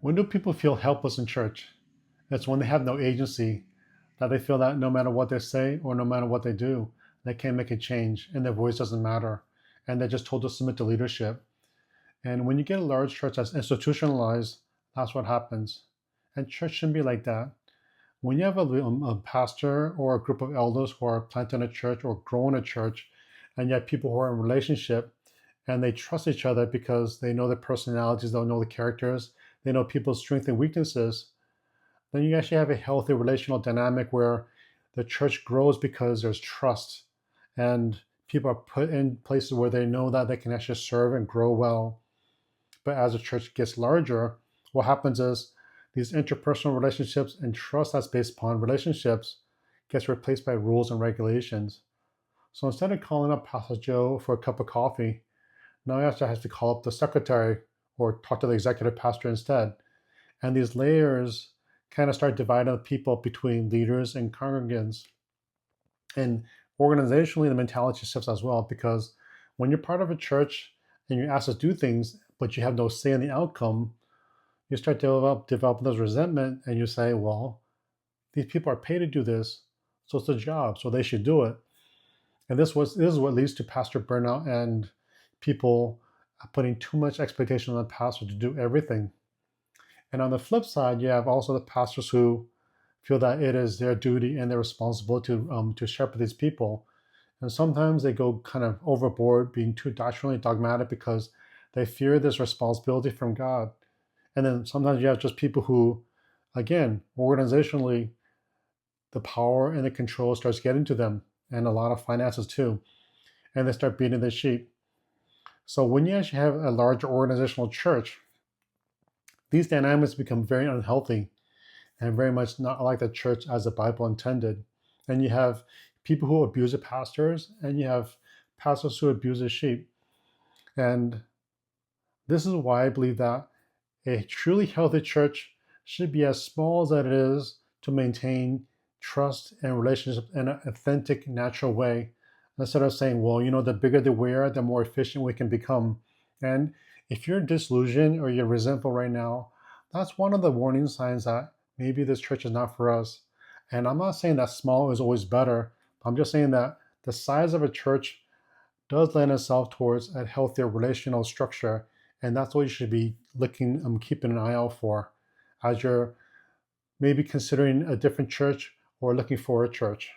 When do people feel helpless in church? It's when they have no agency, that they feel that no matter what they say or no matter what they do, they can't make a change and their voice doesn't matter. And they're just told to submit to leadership. And when you get a large church that's institutionalized, that's what happens. And church shouldn't be like that. When you have a pastor or a group of elders who are planting a church or growing a church, and you have people who are in relationship and they trust each other because they know their personalities, they know the characters, they know people's strengths and weaknesses, then you actually have a healthy relational dynamic where the church grows because there's trust and people are put in places where they know that they can actually serve and grow well. But as the church gets larger, what happens is these interpersonal relationships and trust that's based upon relationships gets replaced by rules and regulations. So instead of calling up Pastor Joe for a cup of coffee, now he actually has to call up the secretary or talk to the executive pastor instead. And these layers kind of start dividing the people between leaders and congregants. And organizationally, the mentality shifts as well, because when you're part of a church and you're asked to do things, but you have no say in the outcome, you start to develop this resentment and you say, well, these people are paid to do this, so it's a job, so they should do it. And this is what leads to pastor burnout and people putting too much expectation on the pastor to do everything. And on the flip side, you have also the pastors who feel that it is their duty and their responsibility to shepherd these people. And sometimes they go kind of overboard, being too doctrinally dogmatic because they fear this responsibility from God. And then sometimes you have just people who, again, organizationally, the power and the control starts getting to them, and a lot of finances too, and they start beating the sheep. So when you actually have a larger organizational church, these dynamics become very unhealthy and very much not like the church as the Bible intended. And you have people who abuse the pastors, and you have pastors who abuse the sheep. And this is why I believe that a truly healthy church should be as small as that it is to maintain trust and relationship in an authentic, natural way. Instead of saying, well, the bigger the we are, the more efficient we can become. And if you're disillusioned or you're resentful right now, that's one of the warning signs that maybe this church is not for us. And I'm not saying that small is always better. I'm just saying that the size of a church does lend itself towards a healthier relational structure. And that's what you should be looking, keeping an eye out for as you're maybe considering a different church or looking for a church.